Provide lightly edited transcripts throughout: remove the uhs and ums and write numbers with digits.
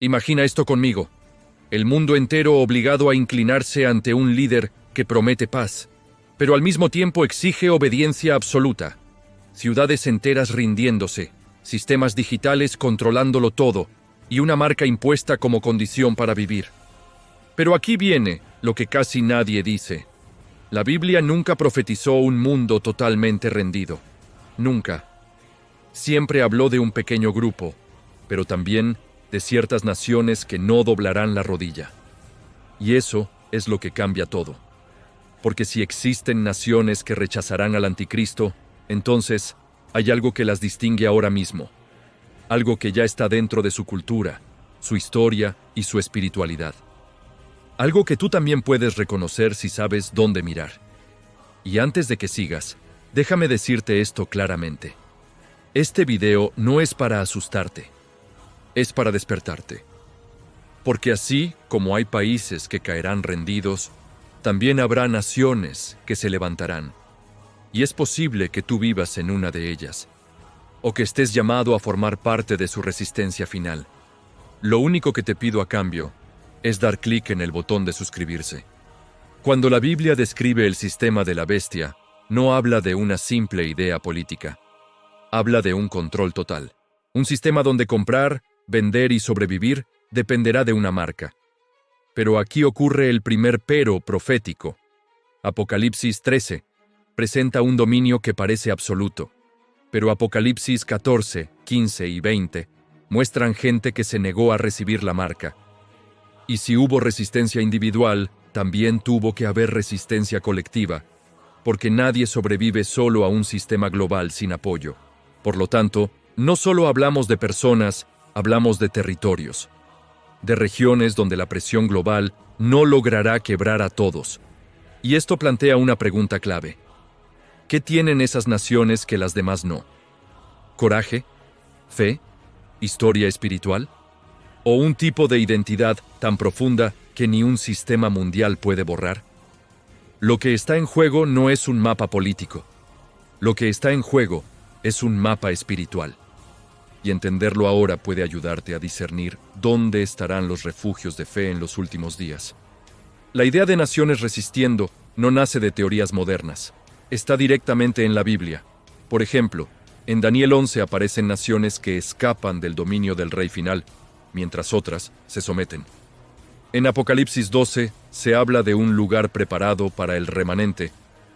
Imagina esto conmigo. El mundo entero obligado a inclinarse ante un líder que promete paz, pero al mismo tiempo exige obediencia absoluta. Ciudades enteras rindiéndose, sistemas digitales controlándolo todo, y una marca impuesta como condición para vivir. Pero aquí viene lo que casi nadie dice. La Biblia nunca profetizó un mundo totalmente rendido. Nunca. Siempre habló de un pequeño grupo, pero también de ciertas naciones que no doblarán la rodilla. Y eso es lo que cambia todo. Porque si existen naciones que rechazarán al anticristo, entonces hay algo que las distingue ahora mismo. Algo que ya está dentro de su cultura, su historia y su espiritualidad. Algo que tú también puedes reconocer si sabes dónde mirar. Y antes de que sigas, déjame decirte esto claramente. Este video no es para asustarte. Es para despertarte. Porque así como hay países que caerán rendidos, también habrá naciones que se levantarán. Y es posible que tú vivas en una de ellas, o que estés llamado a formar parte de su resistencia final. Lo único que te pido a cambio es dar clic en el botón de suscribirse. Cuando la Biblia describe el sistema de la bestia, no habla de una simple idea política. Habla de un control total. Un sistema donde comprar, vender y sobrevivir dependerá de una marca. Pero aquí ocurre el primer pero profético. Apocalipsis 13 presenta un dominio que parece absoluto, pero Apocalipsis 14, 15 y 20 muestran gente que se negó a recibir la marca. Y si hubo resistencia individual, también tuvo que haber resistencia colectiva, porque nadie sobrevive solo a un sistema global sin apoyo. Por lo tanto, no solo hablamos de personas, hablamos de territorios, de regiones donde la presión global no logrará quebrar a todos. Y esto plantea una pregunta clave. ¿Qué tienen esas naciones que las demás no? ¿Coraje? ¿Fe? ¿Historia espiritual? ¿O un tipo de identidad tan profunda que ni un sistema mundial puede borrar? Lo que está en juego no es un mapa político. Lo que está en juego es un mapa espiritual. Y entenderlo ahora puede ayudarte a discernir dónde estarán los refugios de fe en los últimos días. La idea de naciones resistiendo no nace de teorías modernas. Está directamente en la Biblia. Por ejemplo, en Daniel 11 aparecen naciones que escapan del dominio del rey final, mientras otras se someten. En Apocalipsis 12 se habla de un lugar preparado para el remanente,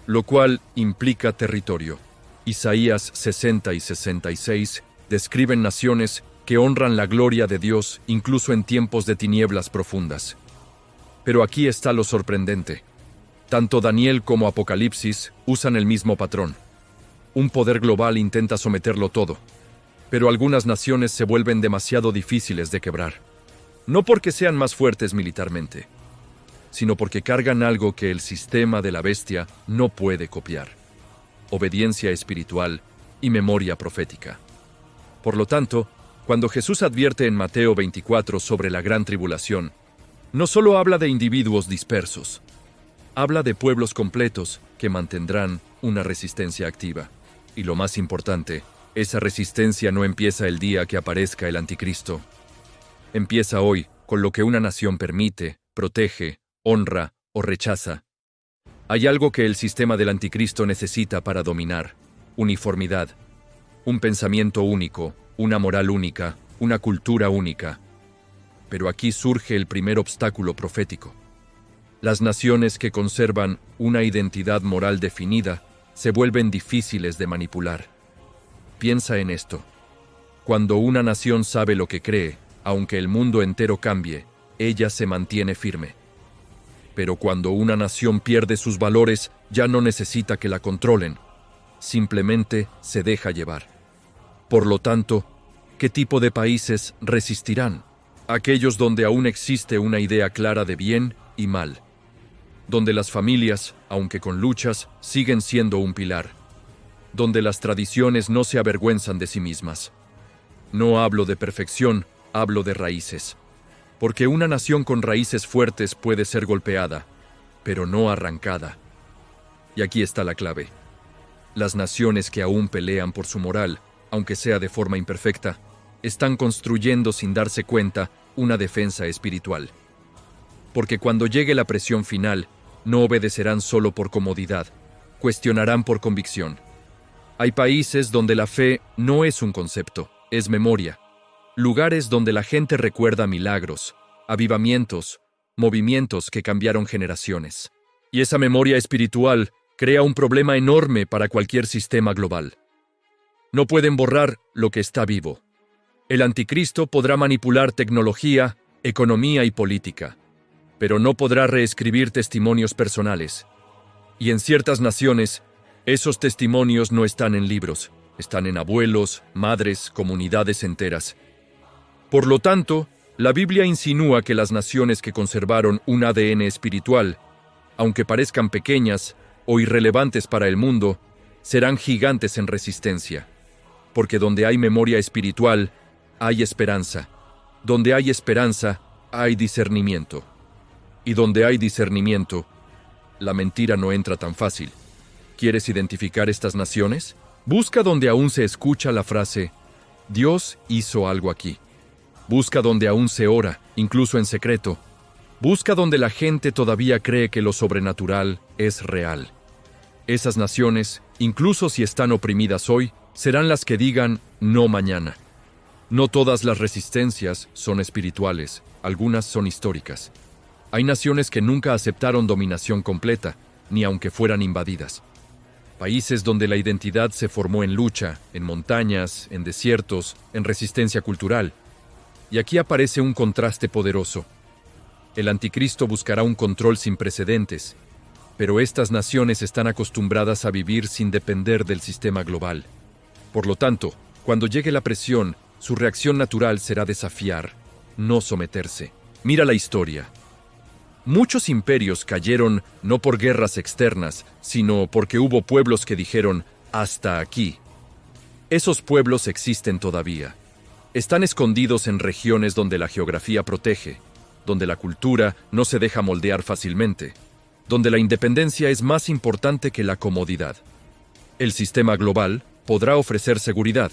lo cual implica territorio. Isaías 60 y 66 describen naciones que honran la gloria de Dios incluso en tiempos de tinieblas profundas. Pero aquí está lo sorprendente. Tanto Daniel como Apocalipsis usan el mismo patrón. Un poder global intenta someterlo todo, pero algunas naciones se vuelven demasiado difíciles de quebrar. No porque sean más fuertes militarmente, sino porque cargan algo que el sistema de la bestia no puede copiar: obediencia espiritual y memoria profética. Por lo tanto, cuando Jesús advierte en Mateo 24 sobre la gran tribulación, no solo habla de individuos dispersos, habla de pueblos completos que mantendrán una resistencia activa. Y lo más importante, esa resistencia no empieza el día que aparezca el anticristo. Empieza hoy con lo que una nación permite, protege, honra o rechaza. Hay algo que el sistema del anticristo necesita para dominar: uniformidad. Un pensamiento único, una moral única, una cultura única. Pero aquí surge el primer obstáculo profético. Las naciones que conservan una identidad moral definida se vuelven difíciles de manipular. Piensa en esto. Cuando una nación sabe lo que cree, aunque el mundo entero cambie, ella se mantiene firme. Pero cuando una nación pierde sus valores, ya no necesita que la controlen. Simplemente se deja llevar. Por lo tanto, ¿qué tipo de países resistirán? Aquellos donde aún existe una idea clara de bien y mal. Donde las familias, aunque con luchas, siguen siendo un pilar. Donde las tradiciones no se avergüenzan de sí mismas. No hablo de perfección, hablo de raíces. Porque una nación con raíces fuertes puede ser golpeada, pero no arrancada. Y aquí está la clave. Las naciones que aún pelean por su moral, aunque sea de forma imperfecta, están construyendo sin darse cuenta una defensa espiritual. Porque cuando llegue la presión final, no obedecerán solo por comodidad, cuestionarán por convicción. Hay países donde la fe no es un concepto, es memoria. Lugares donde la gente recuerda milagros, avivamientos, movimientos que cambiaron generaciones. Y esa memoria espiritual crea un problema enorme para cualquier sistema global. No pueden borrar lo que está vivo. El anticristo podrá manipular tecnología, economía y política, pero no podrá reescribir testimonios personales. Y en ciertas naciones, esos testimonios no están en libros, están en abuelos, madres, comunidades enteras. Por lo tanto, la Biblia insinúa que las naciones que conservaron un ADN espiritual, aunque parezcan pequeñas o irrelevantes para el mundo, serán gigantes en resistencia. Porque donde hay memoria espiritual, hay esperanza. Donde hay esperanza, hay discernimiento. Y donde hay discernimiento, la mentira no entra tan fácil. ¿Quieres identificar estas naciones? Busca donde aún se escucha la frase, Dios hizo algo aquí. Busca donde aún se ora, incluso en secreto. Busca donde la gente todavía cree que lo sobrenatural es real. Esas naciones, incluso si están oprimidas hoy, serán las que digan no mañana. No todas las resistencias son espirituales, algunas son históricas. Hay naciones que nunca aceptaron dominación completa, ni aunque fueran invadidas. Países donde la identidad se formó en lucha, en montañas, en desiertos, en resistencia cultural. Y aquí aparece un contraste poderoso. El anticristo buscará un control sin precedentes, pero estas naciones están acostumbradas a vivir sin depender del sistema global. Por lo tanto, cuando llegue la presión, su reacción natural será desafiar, no someterse. Mira la historia. Muchos imperios cayeron no por guerras externas, sino porque hubo pueblos que dijeron, hasta aquí. Esos pueblos existen todavía. Están escondidos en regiones donde la geografía protege, donde la cultura no se deja moldear fácilmente, donde la independencia es más importante que la comodidad. El sistema global podrá ofrecer seguridad,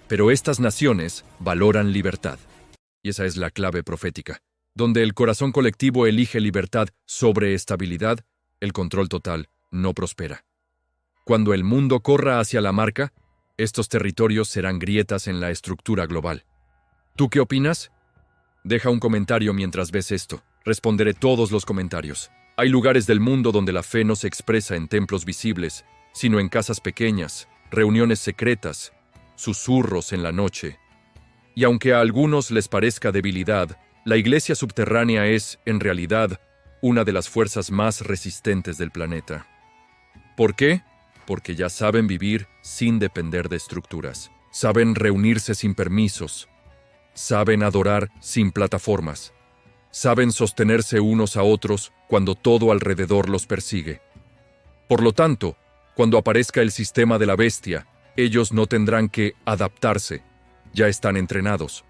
pero estas naciones valoran libertad. Y esa es la clave profética. Donde el corazón colectivo elige libertad sobre estabilidad, el control total no prospera. Cuando el mundo corra hacia la marca, estos territorios serán grietas en la estructura global. ¿Tú qué opinas? Deja un comentario mientras ves esto. Responderé todos los comentarios. Hay lugares del mundo donde la fe no se expresa en templos visibles, sino en casas pequeñas, reuniones secretas, susurros en la noche. Y aunque a algunos les parezca debilidad, la iglesia subterránea es, en realidad, una de las fuerzas más resistentes del planeta. ¿Por qué? Porque ya saben vivir sin depender de estructuras. Saben reunirse sin permisos. Saben adorar sin plataformas. Saben sostenerse unos a otros cuando todo alrededor los persigue. Por lo tanto, cuando aparezca el sistema de la bestia, ellos no tendrán que adaptarse. Ya están entrenados.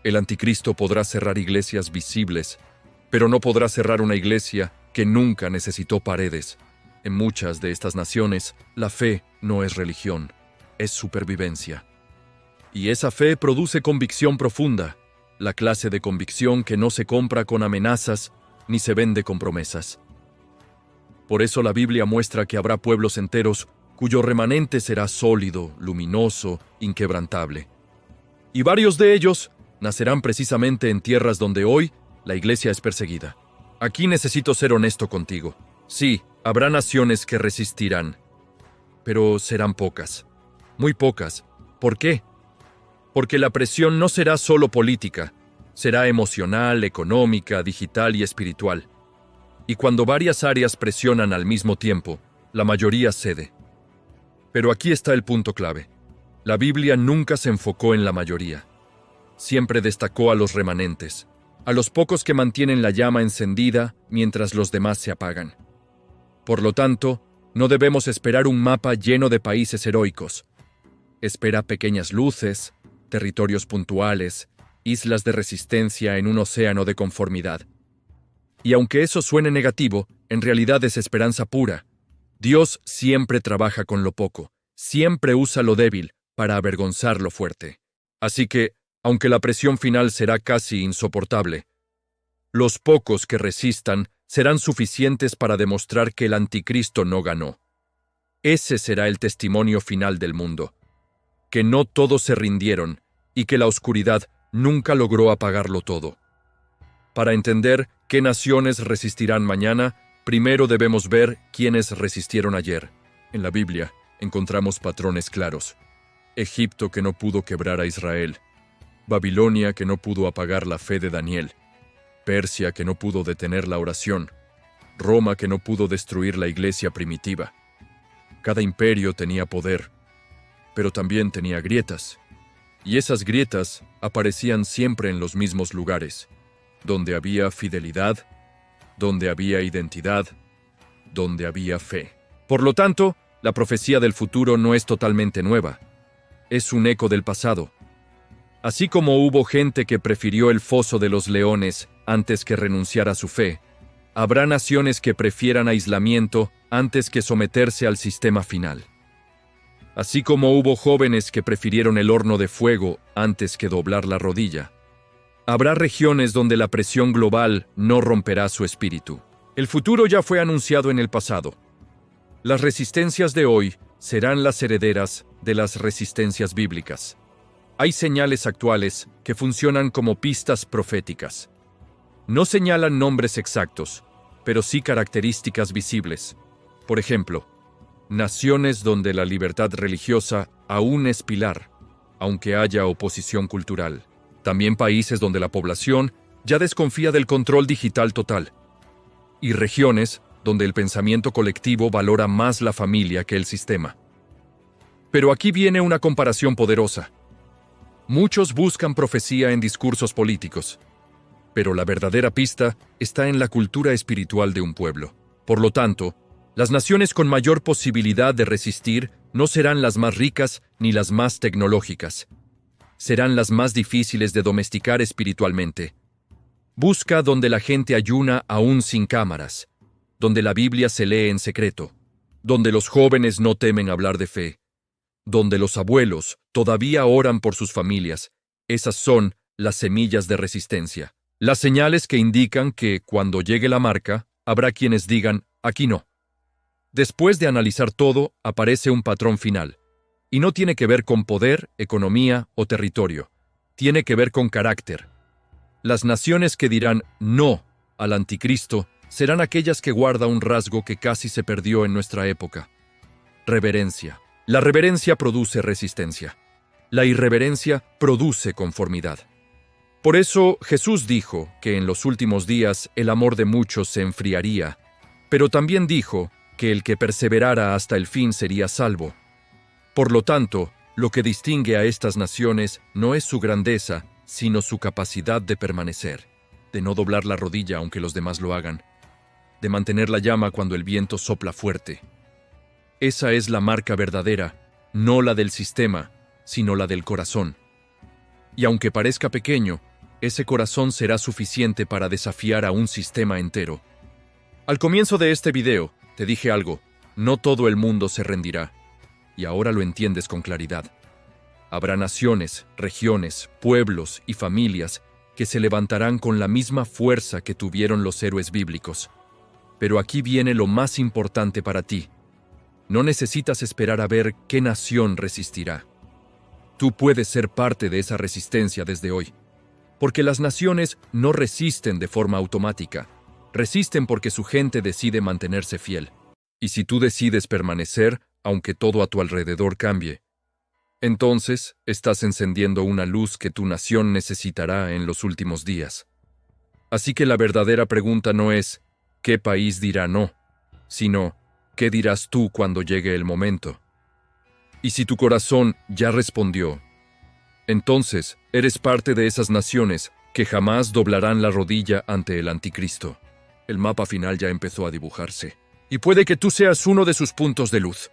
El anticristo podrá cerrar iglesias visibles, pero no podrá cerrar una iglesia que nunca necesitó paredes. En muchas de estas naciones, la fe no es religión, es supervivencia. Y esa fe produce convicción profunda, la clase de convicción que no se compra con amenazas ni se vende con promesas. Por eso la Biblia muestra que habrá pueblos enteros cuyo remanente será sólido, luminoso, inquebrantable. Y varios de ellos nacerán precisamente en tierras donde hoy la iglesia es perseguida. Aquí necesito ser honesto contigo. Sí, habrá naciones que resistirán, pero serán pocas, muy pocas. ¿Por qué? Porque la presión no será solo política, será emocional, económica, digital y espiritual. Y cuando varias áreas presionan al mismo tiempo, la mayoría cede. Pero aquí está el punto clave. La Biblia nunca se enfocó en la mayoría. Siempre destacó a los remanentes, a los pocos que mantienen la llama encendida mientras los demás se apagan. Por lo tanto, no debemos esperar un mapa lleno de países heroicos. Espera pequeñas luces, territorios puntuales, islas de resistencia en un océano de conformidad. Y aunque eso suene negativo, en realidad es esperanza pura. Dios siempre trabaja con lo poco, siempre usa lo débil para avergonzar lo fuerte. Así que, aunque la presión final será casi insoportable. Los pocos que resistan serán suficientes para demostrar que el anticristo no ganó. Ese será el testimonio final del mundo, que no todos se rindieron y que la oscuridad nunca logró apagarlo todo. Para entender qué naciones resistirán mañana, primero debemos ver quiénes resistieron ayer. En la Biblia encontramos patrones claros. Egipto, que no pudo quebrar a Israel. Babilonia, que no pudo apagar la fe de Daniel. Persia, que no pudo detener la oración. Roma, que no pudo destruir la iglesia primitiva. Cada imperio tenía poder, pero también tenía grietas. Y esas grietas aparecían siempre en los mismos lugares, donde había fidelidad, donde había identidad, donde había fe. Por lo tanto, la profecía del futuro no es totalmente nueva. Es un eco del pasado. Así como hubo gente que prefirió el foso de los leones antes que renunciar a su fe, habrá naciones que prefieran aislamiento antes que someterse al sistema final. Así como hubo jóvenes que prefirieron el horno de fuego antes que doblar la rodilla, habrá regiones donde la presión global no romperá su espíritu. El futuro ya fue anunciado en el pasado. Las resistencias de hoy serán las herederas de las resistencias bíblicas. Hay señales actuales que funcionan como pistas proféticas. No señalan nombres exactos, pero sí características visibles. Por ejemplo, naciones donde la libertad religiosa aún es pilar, aunque haya oposición cultural. También países donde la población ya desconfía del control digital total. Y regiones donde el pensamiento colectivo valora más la familia que el sistema. Pero aquí viene una comparación poderosa. Muchos buscan profecía en discursos políticos, pero la verdadera pista está en la cultura espiritual de un pueblo. Por lo tanto, las naciones con mayor posibilidad de resistir no serán las más ricas ni las más tecnológicas. Serán las más difíciles de domesticar espiritualmente. Busca donde la gente ayuna aún sin cámaras, donde la Biblia se lee en secreto, donde los jóvenes no temen hablar de fe, donde los abuelos todavía oran por sus familias. Esas son las semillas de resistencia. Las señales que indican que, cuando llegue la marca, habrá quienes digan, aquí no. Después de analizar todo, aparece un patrón final. Y no tiene que ver con poder, economía o territorio. Tiene que ver con carácter. Las naciones que dirán no al anticristo serán aquellas que guardan un rasgo que casi se perdió en nuestra época. Reverencia. La reverencia produce resistencia. La irreverencia produce conformidad. Por eso Jesús dijo que en los últimos días el amor de muchos se enfriaría, pero también dijo que el que perseverara hasta el fin sería salvo. Por lo tanto, lo que distingue a estas naciones no es su grandeza, sino su capacidad de permanecer, de no doblar la rodilla aunque los demás lo hagan, de mantener la llama cuando el viento sopla fuerte. Esa es la marca verdadera, no la del sistema, sino la del corazón. Y aunque parezca pequeño, ese corazón será suficiente para desafiar a un sistema entero. Al comienzo de este video, te dije algo, no todo el mundo se rendirá, y ahora lo entiendes con claridad. Habrá naciones, regiones, pueblos y familias que se levantarán con la misma fuerza que tuvieron los héroes bíblicos. Pero aquí viene lo más importante para ti. No necesitas esperar a ver qué nación resistirá. Tú puedes ser parte de esa resistencia desde hoy. Porque las naciones no resisten de forma automática. Resisten porque su gente decide mantenerse fiel. Y si tú decides permanecer, aunque todo a tu alrededor cambie, entonces estás encendiendo una luz que tu nación necesitará en los últimos días. Así que la verdadera pregunta no es ¿qué país dirá no?, sino ¿qué dirás tú cuando llegue el momento? Y si tu corazón ya respondió, entonces eres parte de esas naciones que jamás doblarán la rodilla ante el anticristo. El mapa final ya empezó a dibujarse. Y puede que tú seas uno de sus puntos de luz.